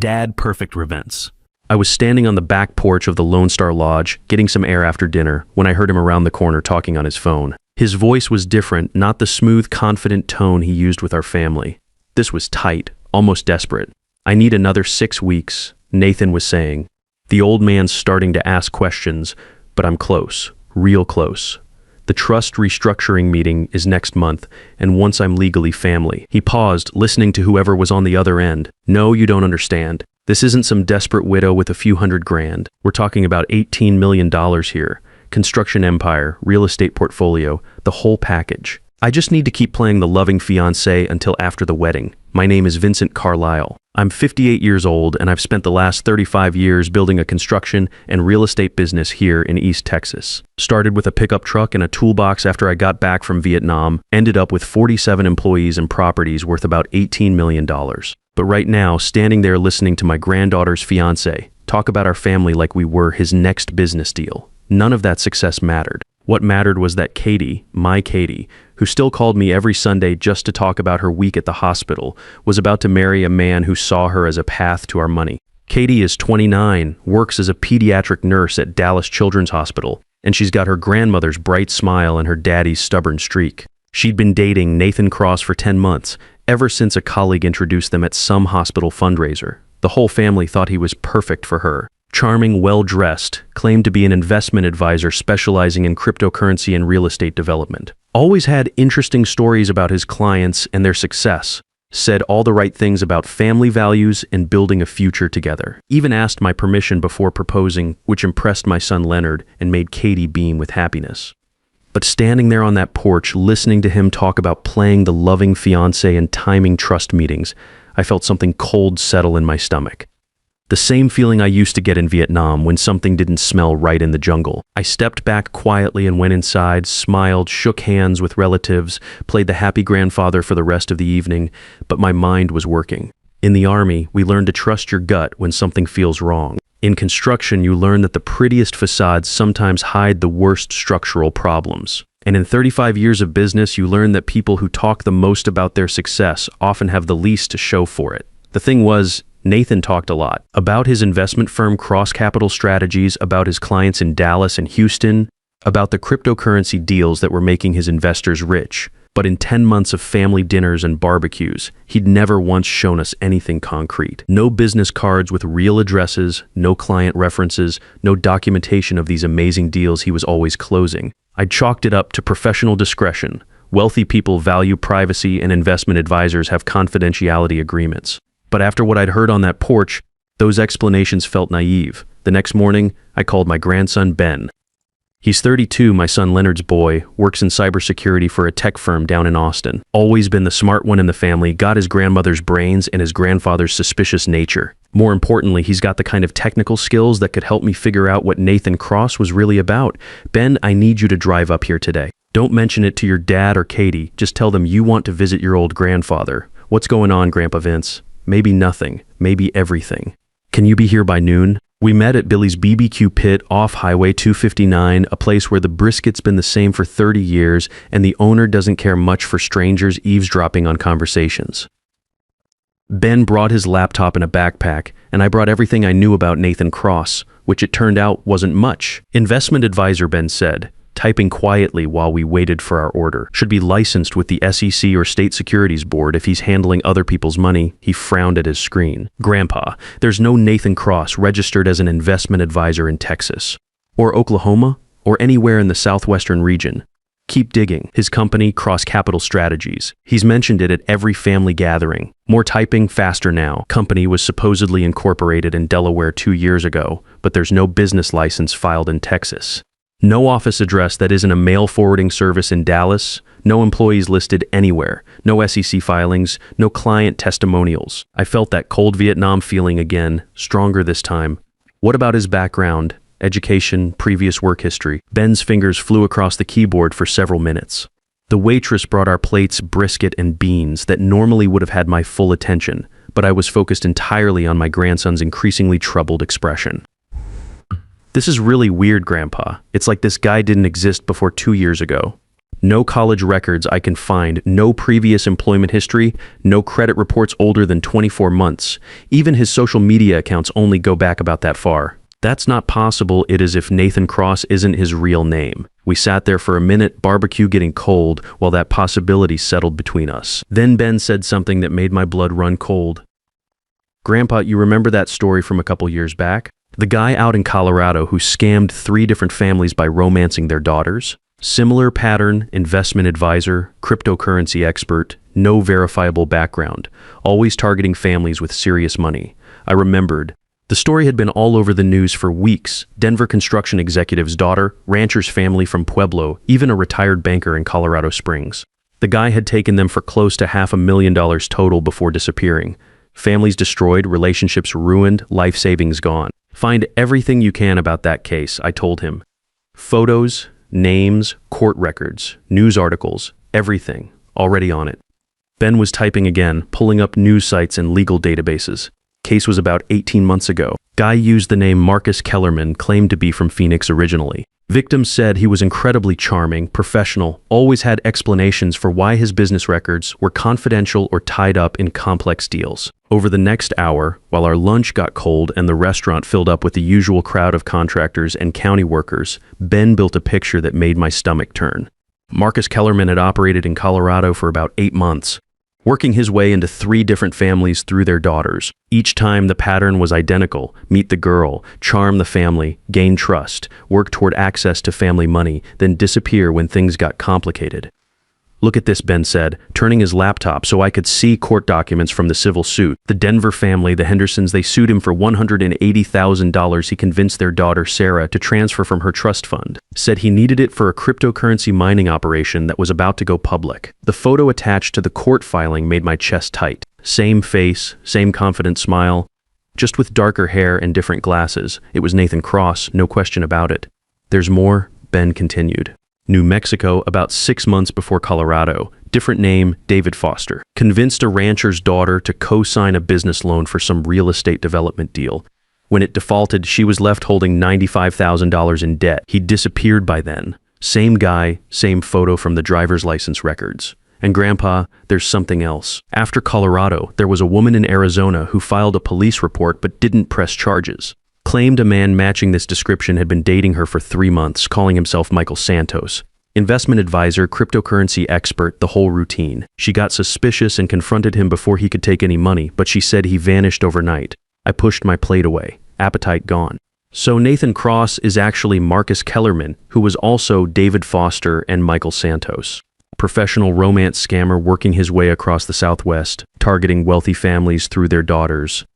Dad-perfect events. I was standing on the back porch of the Lone Star Lodge, getting some air after dinner, when I heard him around the corner talking on his phone. His voice was different, not the smooth, confident tone he used with our family. This was tight, almost desperate. "I need another 6 weeks," Nathan was saying. The old man's starting to ask questions, but I'm close, real close. The trust restructuring meeting is next month, and once I'm legally family. He paused, listening to whoever was on the other end. "No, you don't understand. This isn't some desperate widow with a few $100,000. We're talking about $18 million here. Construction empire, real estate portfolio, the whole package. I just need to keep playing the loving fiancé until after the wedding. My name is Vincent Carlisle. I'm 58 years old, and I've spent the last 35 years building a construction and real estate business here in East Texas. Started with a pickup truck and a toolbox after I got back from Vietnam, ended up with 47 employees and properties worth about $18 million. But right now, standing there listening to my granddaughter's fiancé talk about our family like we were his next business deal. None of that success mattered. What mattered was that Katie, my Katie, who still called me every Sunday just to talk about her week at the hospital, was about to marry a man who saw her as a path to our money. Katie is 29, works as a pediatric nurse at Dallas Children's Hospital, and she's got her grandmother's bright smile and her daddy's stubborn streak. She'd been dating Nathan Cross for 10 months, ever since a colleague introduced them at some hospital fundraiser. The whole family thought he was perfect for her. Charming, well-dressed, claimed to be an investment advisor specializing in cryptocurrency and real estate development. Always had interesting stories about his clients and their success. Said all the right things about family values and building a future together. Even asked my permission before proposing, which impressed my son Leonard and made Katie beam with happiness. But standing there on that porch, listening to him talk about playing the loving fiancé and timing trust meetings, I felt something cold settle in my stomach. The same feeling I used to get in Vietnam when something didn't smell right in the jungle. I stepped back quietly and went inside, smiled, shook hands with relatives, played the happy grandfather for the rest of the evening, but my mind was working. In the Army, we learn to trust your gut when something feels wrong. In construction, you learn that the prettiest facades sometimes hide the worst structural problems. And in 35 years of business, you learn that people who talk the most about their success often have the least to show for it. The thing was, Nathan talked a lot about his investment firm Cross Capital Strategies, about his clients in Dallas and Houston, about the cryptocurrency deals that were making his investors rich. But in 10 months of family dinners and barbecues, he'd never once shown us anything concrete. No business cards with real addresses, no client references, no documentation of these amazing deals he was always closing. I chalked it up to professional discretion. Wealthy people value privacy, and investment advisors have confidentiality agreements. But after what I'd heard on that porch, those explanations felt naive. The next morning, I called my grandson Ben. He's 32, my son Leonard's boy, works in cybersecurity for a tech firm down in Austin. Always been the smart one in the family, got his grandmother's brains and his grandfather's suspicious nature. More importantly, he's got the kind of technical skills that could help me figure out what Nathan Cross was really about. "Ben, I need you to drive up here today. Don't mention it to your dad or Katie. Just tell them you want to visit your old grandfather. What's going on, Grandpa Vince? Maybe nothing, maybe everything. Can you be here by noon?" We met at Billy's BBQ pit off Highway 259, a place where the brisket's been the same for 30 years and the owner doesn't care much for strangers eavesdropping on conversations. Ben brought his laptop in a backpack, and I brought everything I knew about Nathan Cross, which it turned out wasn't much. "Investment advisor," Ben said, typing quietly while we waited for our order. "Should be licensed with the SEC or State Securities Board if he's handling other people's money." He frowned at his screen. "Grandpa, there's no Nathan Cross registered as an investment advisor in Texas, or Oklahoma, or anywhere in the southwestern region. Keep digging." His company, Cross Capital Strategies. He's mentioned it at every family gathering. More typing, faster now. Company was supposedly incorporated in Delaware 2 years ago, but there's no business license filed in Texas. No office address that isn't a mail forwarding service in Dallas, no employees listed anywhere, no SEC filings, no client testimonials. I felt that cold Vietnam feeling again, stronger this time. What about his background, education, previous work history? Ben's fingers flew across the keyboard for several minutes. The waitress brought our plates brisket and beans that normally would have had my full attention, but I was focused entirely on my grandson's increasingly troubled expression. "This is really weird, Grandpa. It's like this guy didn't exist before 2 years ago." No college records I can find, no previous employment history, no credit reports older than 24 months. Even his social media accounts only go back about that far. That's not possible. It is if Nathan Cross isn't his real name. We sat there for a minute, barbecue getting cold, while that possibility settled between us. Then Ben said something that made my blood run cold. Grandpa, you remember that story from a couple years back? The guy out in Colorado who scammed 3 different families by romancing their daughters? Similar pattern, investment advisor, cryptocurrency expert, no verifiable background, always targeting families with serious money. I remembered. The story had been all over the news for weeks. Denver construction executive's daughter, rancher's family from Pueblo, even a retired banker in Colorado Springs. The guy had taken them for close to $500,000 total before disappearing. Families destroyed, relationships ruined, life savings gone. Find everything you can about that case, I told him. Photos, names, court records, news articles, everything, already on it. Ben was typing again, pulling up news sites and legal databases. Case was about 18 months ago. Guy used the name Marcus Kellerman, claimed to be from Phoenix originally. Victims said he was incredibly charming, professional, always had explanations for why his business records were confidential or tied up in complex deals. Over the next hour, while our lunch got cold and the restaurant filled up with the usual crowd of contractors and county workers, Ben built a picture that made my stomach turn. Marcus Kellerman had operated in Colorado for about 8 months, working his way into 3 different families through their daughters. Each time the pattern was identical: meet the girl, charm the family, gain trust, work toward access to family money, then disappear when things got complicated. Look at this, Ben said, turning his laptop so I could see court documents from the civil suit. The Denver family, the Hendersons, they sued him for $180,000 he convinced their daughter, Sarah, to transfer from her trust fund. Said he needed it for a cryptocurrency mining operation that was about to go public. The photo attached to the court filing made my chest tight. Same face, same confident smile, just with darker hair and different glasses. It was Nathan Cross, no question about it. There's more, Ben continued. New Mexico, about 6 months before Colorado. Different name, David Foster. Convinced a rancher's daughter to co-sign a business loan for some real estate development deal. When it defaulted, she was left holding $95,000 in debt. He'd disappeared by then. Same guy, same photo from the driver's license records. And Grandpa, there's something else. After Colorado, there was a woman in Arizona who filed a police report but didn't press charges. Claimed a man matching this description had been dating her for 3 months, calling himself Michael Santos. Investment advisor, cryptocurrency expert, the whole routine. She got suspicious and confronted him before he could take any money, but she said he vanished overnight. I pushed my plate away. Appetite gone. So Nathan Cross is actually Marcus Kellerman, who was also David Foster and Michael Santos. Professional romance scammer working his way across the Southwest, targeting wealthy families through their daughters.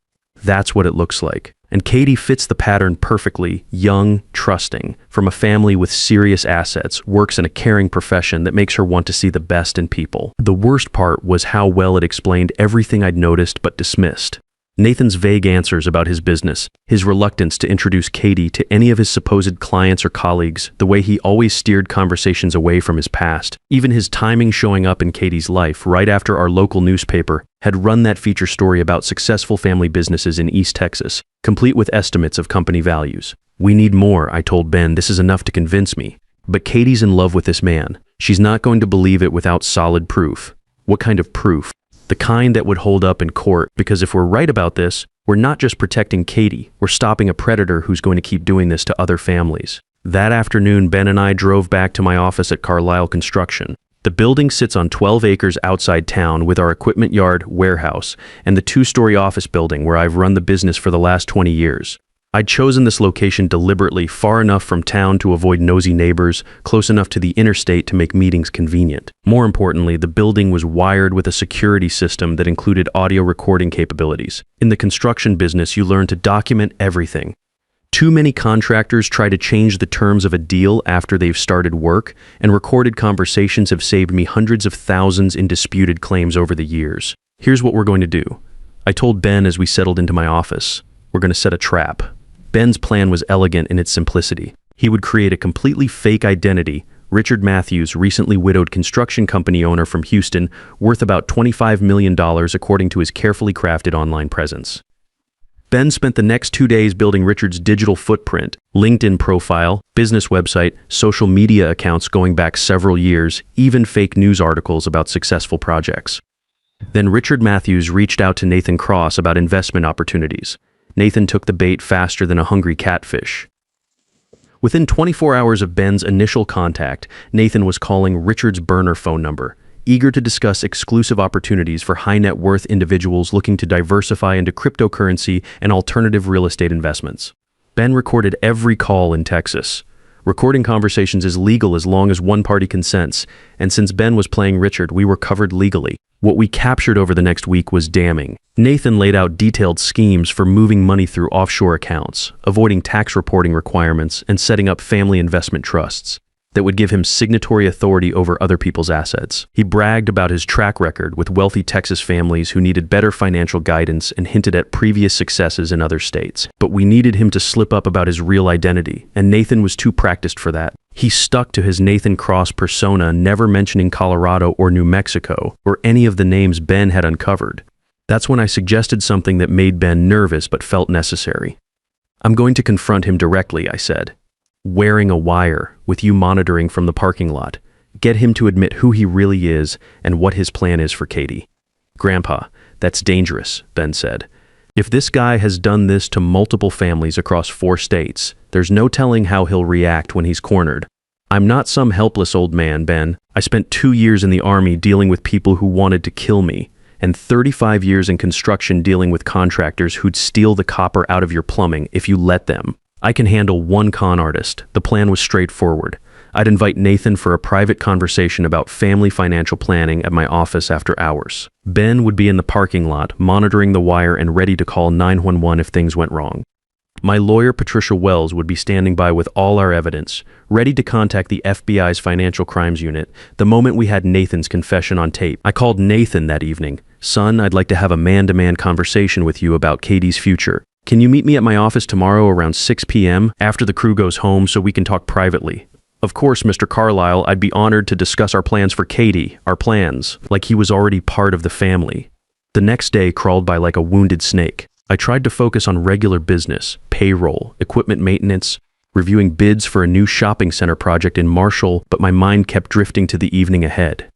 That's what it looks like. And Katie fits the pattern perfectly. Young, trusting, from a family with serious assets, works in a caring profession that makes her want to see the best in people. The worst part was how well it explained everything I'd noticed but dismissed. Nathan's vague answers about his business, his reluctance to introduce Katie to any of his supposed clients or colleagues, the way he always steered conversations away from his past, even his timing showing up in Katie's life right after our local newspaper had run that feature story about successful family businesses in East Texas, complete with estimates of company values. We need more, I told Ben. This is enough to convince me. But Katie's in love with this man. She's not going to believe it without solid proof. What kind of proof? The kind that would hold up in court, because if we're right about this, we're not just protecting Katie, we're stopping a predator who's going to keep doing this to other families. That afternoon, Ben and I drove back to my office at Carlisle Construction. The building sits on 12 acres outside town with our equipment yard, warehouse, and the 2-story office building where I've run the business for the last 20 years. I'd chosen this location deliberately, far enough from town to avoid nosy neighbors, close enough to the interstate to make meetings convenient. More importantly, the building was wired with a security system that included audio recording capabilities. In the construction business, you learn to document everything. Too many contractors try to change the terms of a deal after they've started work, and recorded conversations have saved me hundreds of thousands in disputed claims over the years. Here's what we're going to do. I told Ben as we settled into my office. We're going to set a trap. Ben's plan was elegant in its simplicity. He would create a completely fake identity, Richard Matthews, recently widowed construction company owner from Houston, worth about $25 million according to his carefully crafted online presence. Ben spent the next 2 days building Richard's digital footprint, LinkedIn profile, business website, social media accounts going back several years, even fake news articles about successful projects. Then Richard Matthews reached out to Nathan Cross about investment opportunities. Nathan took the bait faster than a hungry catfish. Within 24 hours of Ben's initial contact, Nathan was calling Richard's burner phone number, eager to discuss exclusive opportunities for high-net-worth individuals looking to diversify into cryptocurrency and alternative real estate investments. Ben recorded every call in Texas. Recording conversations is legal as long as one party consents, and since Ben was playing Richard, we were covered legally. What we captured over the next week was damning. Nathan laid out detailed schemes for moving money through offshore accounts, avoiding tax reporting requirements, and setting up family investment trusts that would give him signatory authority over other people's assets. He bragged about his track record with wealthy Texas families who needed better financial guidance and hinted at previous successes in other states. But we needed him to slip up about his real identity, and Nathan was too practiced for that. He stuck to his Nathan Cross persona, never mentioning Colorado or New Mexico, or any of the names Ben had uncovered. That's when I suggested something that made Ben nervous but felt necessary. "I'm going to confront him directly," I said. "Wearing a wire, with you monitoring from the parking lot. Get him to admit who he really is and what his plan is for Katie." "Grandpa, that's dangerous," Ben said. "If this guy has done this to multiple families across 4 states, there's no telling how he'll react when he's cornered. I'm not some helpless old man, Ben. I spent 2 years in the Army dealing with people who wanted to kill me, and 35 years in construction dealing with contractors who'd steal the copper out of your plumbing if you let them. I can handle one con artist." The plan was straightforward. I'd invite Nathan for a private conversation about family financial planning at my office after hours. Ben would be in the parking lot, monitoring the wire and ready to call 911 if things went wrong. My lawyer, Patricia Wells, would be standing by with all our evidence, ready to contact the FBI's Financial Crimes Unit the moment we had Nathan's confession on tape. I called Nathan that evening. "Son, I'd like to have a man-to-man conversation with you about Katie's future. Can you meet me at my office tomorrow around 6 p.m. after the crew goes home so we can talk privately?" "Of course, Mr. Carlisle, I'd be honored to discuss our plans for Katie, our plans," like he was already part of the family. The next day crawled by like a wounded snake. I tried to focus on regular business, payroll, equipment maintenance, reviewing bids for a new shopping center project in Marshall, but my mind kept drifting to the evening ahead.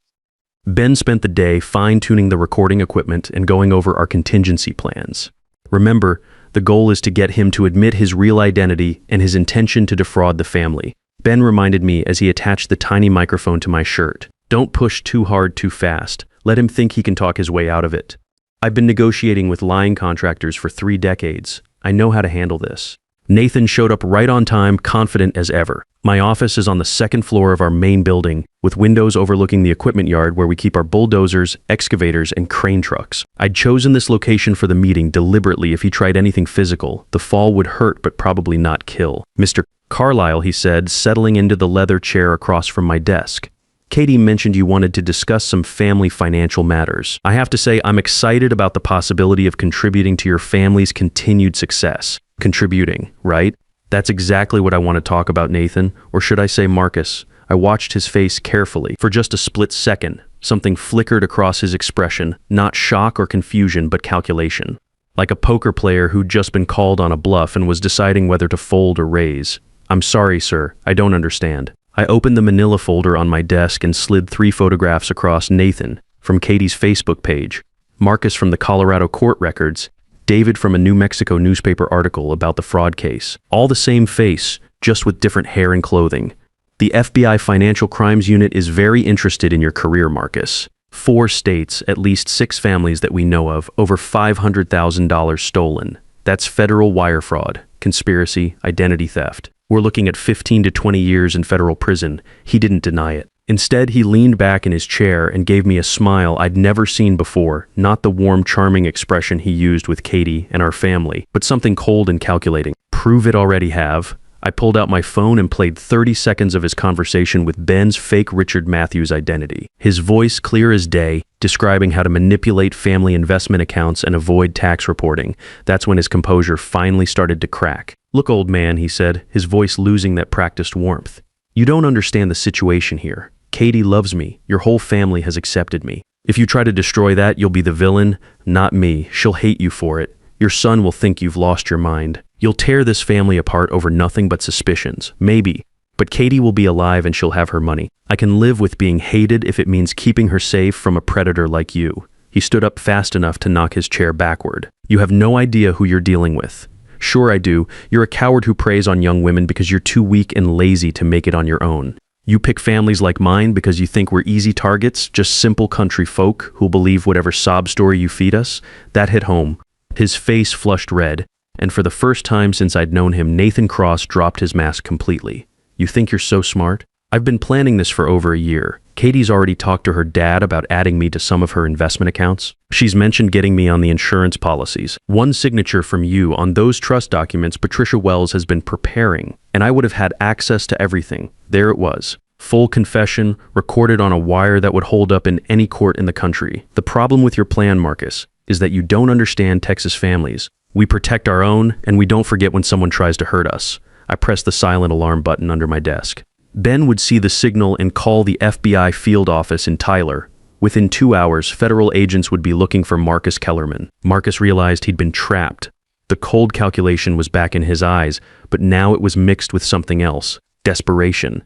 Ben spent the day fine-tuning the recording equipment and going over our contingency plans. Remember, the goal is to get him to admit his real identity and his intention to defraud the family. Ben reminded me as he attached the tiny microphone to my shirt. "Don't push too hard too fast. Let him think he can talk his way out of it. I've been negotiating with lying contractors for 3 decades. I know how to handle this." Nathan showed up right on time, confident as ever. My office is on the 2nd floor of our main building, with windows overlooking the equipment yard where we keep our bulldozers, excavators, and crane trucks. I'd chosen this location for the meeting deliberately. If he tried anything physical, the fall would hurt but probably not kill. "Mr. Carlisle," he said, settling into the leather chair across from my desk. "Katie mentioned you wanted to discuss some family financial matters. I have to say I'm excited about the possibility of contributing to your family's continued success." Contributing, right? That's exactly what I want to talk about, Nathan, or should I say Marcus. I watched his face carefully. For just a split second, something flickered across his expression, not shock or confusion, but calculation. Like a poker player who'd just been called on a bluff and was deciding whether to fold or raise. "I'm sorry, sir, I don't understand." I opened the manila folder on my desk and slid 3 photographs across: Nathan from Katie's Facebook page, Marcus from the Colorado court records, David from a New Mexico newspaper article about the fraud case. All the same face, just with different hair and clothing. "The FBI Financial Crimes Unit is very interested in your career, Marcus. 4 states, at least 6 families that we know of, over $500,000 stolen. That's federal wire fraud, conspiracy, identity theft. We're looking at 15 to 20 years in federal prison." He didn't deny it. Instead, he leaned back in his chair and gave me a smile I'd never seen before, not the warm, charming expression he used with Katie and our family, but something cold and calculating. "Prove it already have." I pulled out my phone and played 30 seconds of his conversation with Ben's fake Richard Matthews identity. His voice clear as day, describing how to manipulate family investment accounts and avoid tax reporting. That's when his composure finally started to crack. "Look, old man," he said, his voice losing that practiced warmth. "You don't understand the situation here. Katie loves me. Your whole family has accepted me. If you try to destroy that, you'll be the villain, not me. She'll hate you for it. Your son will think you've lost your mind. You'll tear this family apart over nothing but suspicions. Maybe. But Katie will be alive and she'll have her money. I can live with being hated if it means keeping her safe from a predator like you." He stood up fast enough to knock his chair backward. "You have no idea who you're dealing with." "Sure I do. You're a coward who preys on young women because you're too weak and lazy to make it on your own. You pick families like mine because you think we're easy targets, just simple country folk who'll believe whatever sob story you feed us." That hit home. His face flushed red, and for the first time since I'd known him, Nathan Cross dropped his mask completely. "You think you're so smart? I've been planning this for over a year. Katie's already talked to her dad about adding me to some of her investment accounts. She's mentioned getting me on the insurance policies. One signature from you on those trust documents Patricia Wells has been preparing, and I would have had access to everything. There it was. Full confession, recorded on a wire that would hold up in any court in the country. The problem with your plan, Marcus, is that you don't understand Texas families. We protect our own, and we don't forget when someone tries to hurt us." I pressed the silent alarm button under my desk. Ben would see the signal and call the FBI field office in Tyler. Within 2 hours, federal agents would be looking for Marcus Kellerman. Marcus realized he'd been trapped. The cold calculation was back in his eyes, but now it was mixed with something else: desperation.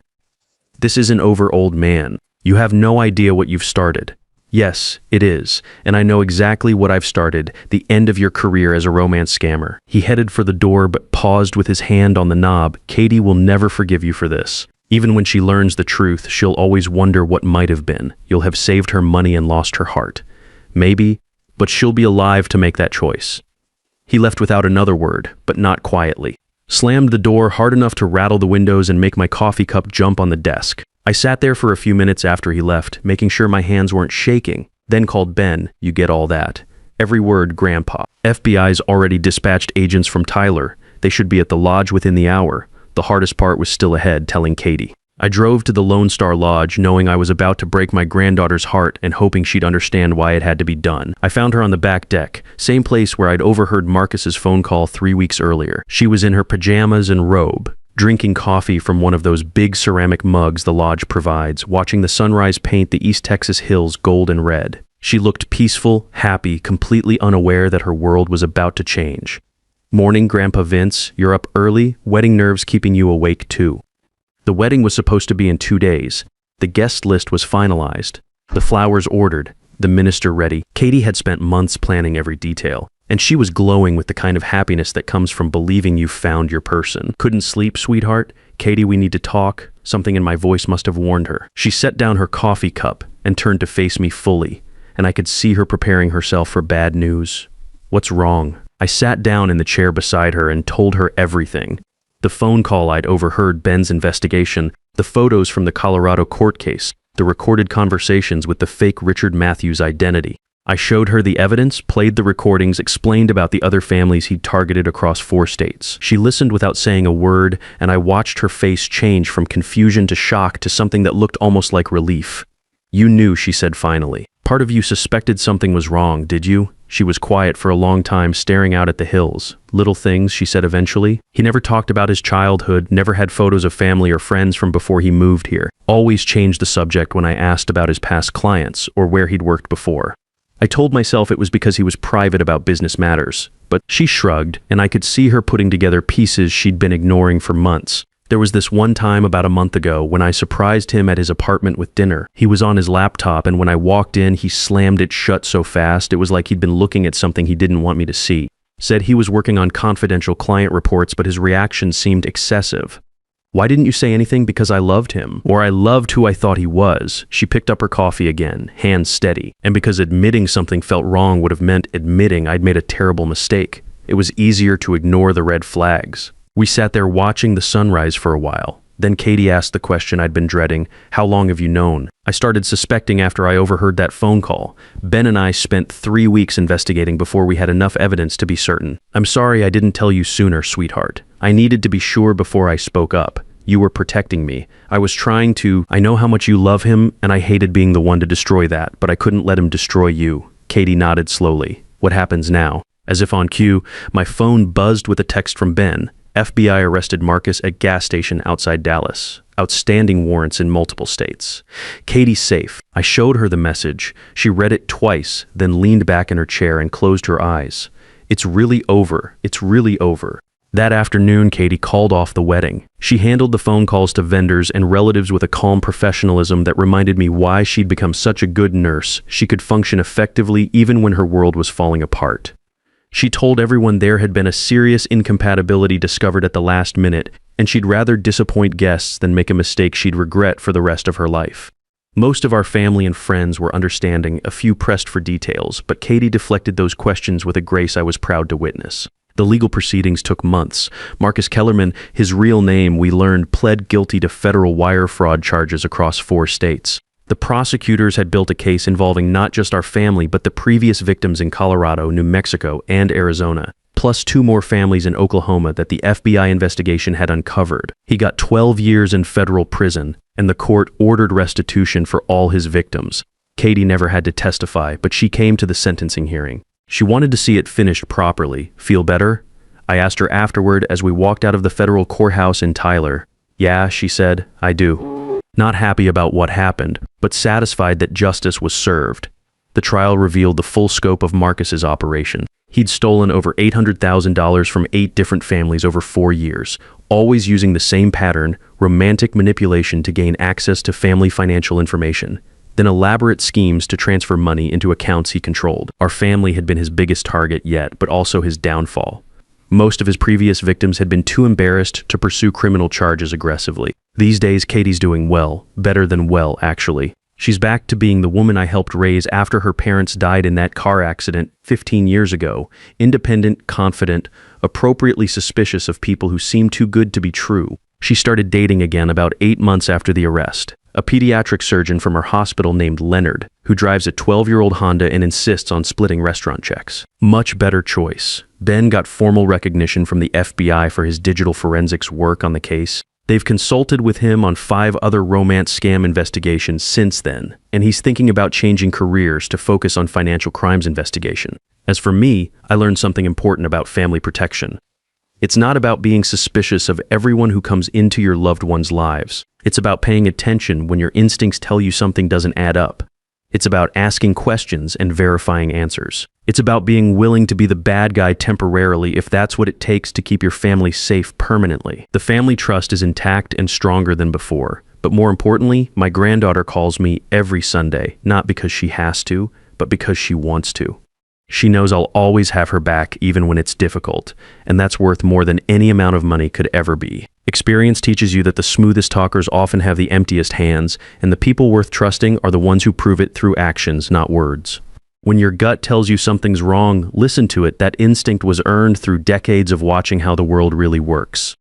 "This isn't over, old man. You have no idea what you've started." "Yes, it is, and I know exactly what I've started, the end of your career as a romance scammer." He headed for the door but paused with his hand on the knob. "Katie will never forgive you for this. Even when she learns the truth, she'll always wonder what might have been. You'll have saved her money and lost her heart. Maybe, but she'll be alive to make that choice." He left without another word, but not quietly. Slammed the door hard enough to rattle the windows and make my coffee cup jump on the desk. I sat there for a few minutes after he left, making sure my hands weren't shaking, then called Ben. "You get all that?" "Every word, Grandpa. FBI's already dispatched agents from Tyler. They should be at the lodge within the hour." The hardest part was still ahead, telling Katie. I drove to the Lone Star Lodge, knowing I was about to break my granddaughter's heart and hoping she'd understand why it had to be done. I found her on the back deck, same place where I'd overheard Marcus's phone call 3 weeks earlier. She was in her pajamas and robe, drinking coffee from one of those big ceramic mugs the lodge provides, watching the sunrise paint the East Texas hills gold and red. She looked peaceful, happy, completely unaware that her world was about to change. "Morning, Grandpa Vince. You're up early, wedding nerves keeping you awake too." The wedding was supposed to be in 2 days. The guest list was finalized, the flowers ordered, the minister ready. Katie had spent months planning every detail, and she was glowing with the kind of happiness that comes from believing you've found your person. "Couldn't sleep, sweetheart? Katie, we need to talk." Something in my voice must have warned her. She set down her coffee cup and turned to face me fully, and I could see her preparing herself for bad news. "What's wrong?" I sat down in the chair beside her and told her everything. The phone call I'd overheard, Ben's investigation, the photos from the Colorado court case, the recorded conversations with the fake Richard Matthews identity. I showed her the evidence, played the recordings, explained about the other families he'd targeted across 4 states. She listened without saying a word, and I watched her face change from confusion to shock to something that looked almost like relief. "You knew," she said finally. "Part of you suspected something was wrong, did you?" She was quiet for a long time, staring out at the hills. "Little things," she said eventually. "He never talked about his childhood, never had photos of family or friends from before he moved here. Always changed the subject when I asked about his past clients or where he'd worked before." I told myself it was because he was private about business matters, but she shrugged, and I could see her putting together pieces she'd been ignoring for months. There was this one time about a month ago when I surprised him at his apartment with dinner. He was on his laptop, and when I walked in, he slammed it shut so fast it was like he'd been looking at something he didn't want me to see. Said he was working on confidential client reports, but his reaction seemed excessive. "Why didn't you say anything? Because I loved him, or I loved who I thought he was." She picked up her coffee again, hands steady, and because admitting something felt wrong would have meant admitting I'd made a terrible mistake, it was easier to ignore the red flags. We sat there watching the sunrise for a while. Then Katie asked the question I'd been dreading: "How long have you known?" I started suspecting after I overheard that phone call. Ben and I spent 3 weeks investigating before we had enough evidence to be certain. "I'm sorry I didn't tell you sooner, sweetheart. I needed to be sure before I spoke up. You were protecting me. I was trying to. I know how much you love him, and I hated being the one to destroy that, but I couldn't let him destroy you." Katie nodded slowly. "What happens now?" As if on cue, my phone buzzed with a text from Ben. "FBI arrested Marcus at gas station outside Dallas. Outstanding warrants in multiple states. Katie's safe." I showed her the message. She read it twice, then leaned back in her chair and closed her eyes. It's really over. It's really over. That afternoon, Katie called off the wedding. She handled the phone calls to vendors and relatives with a calm professionalism that reminded me why she'd become such a good nurse. She could function effectively even when her world was falling apart. She told everyone there had been a serious incompatibility discovered at the last minute, and she'd rather disappoint guests than make a mistake she'd regret for the rest of her life. Most of our family and friends were understanding, a few pressed for details, but Katie deflected those questions with a grace I was proud to witness. The legal proceedings took months. Marcus Kellerman, his real name, we learned, pled guilty to federal wire fraud charges across 4 states. The prosecutors had built a case involving not just our family, but the previous victims in Colorado, New Mexico, and Arizona, plus 2 more families in Oklahoma that the FBI investigation had uncovered. He got 12 years in federal prison, and the court ordered restitution for all his victims. Katie never had to testify, but she came to the sentencing hearing. She wanted to see it finished properly. Feel better? I asked her afterward as we walked out of the federal courthouse in Tyler. Yeah, she said, I do. Not happy about what happened, but satisfied that justice was served. The trial revealed the full scope of Marcus's operation. He'd stolen over $800,000 from 8 different families over 4 years, always using the same pattern, romantic manipulation to gain access to family financial information, then elaborate schemes to transfer money into accounts he controlled. Our family had been his biggest target yet, but also his downfall. Most of his previous victims had been too embarrassed to pursue criminal charges aggressively. These days, Katie's doing well, better than well, actually. She's back to being the woman I helped raise after her parents died in that car accident 15 years ago, independent, confident, appropriately suspicious of people who seem too good to be true. She started dating again about 8 months after the arrest. A pediatric surgeon from her hospital named Leonard, who drives a 12-year-old Honda and insists on splitting restaurant checks. Much better choice. Ben got formal recognition from the FBI for his digital forensics work on the case. They've consulted with him on 5 other romance scam investigations since then, and he's thinking about changing careers to focus on financial crimes investigation. As for me, I learned something important about family protection. It's not about being suspicious of everyone who comes into your loved ones' lives. It's about paying attention when your instincts tell you something doesn't add up. It's about asking questions and verifying answers. It's about being willing to be the bad guy temporarily if that's what it takes to keep your family safe permanently. The family trust is intact and stronger than before. But more importantly, my granddaughter calls me every Sunday, not because she has to, but because she wants to. She knows I'll always have her back even when it's difficult, and that's worth more than any amount of money could ever be. Experience teaches you that the smoothest talkers often have the emptiest hands, and the people worth trusting are the ones who prove it through actions, not words. When your gut tells you something's wrong, listen to it. That instinct was earned through decades of watching how the world really works.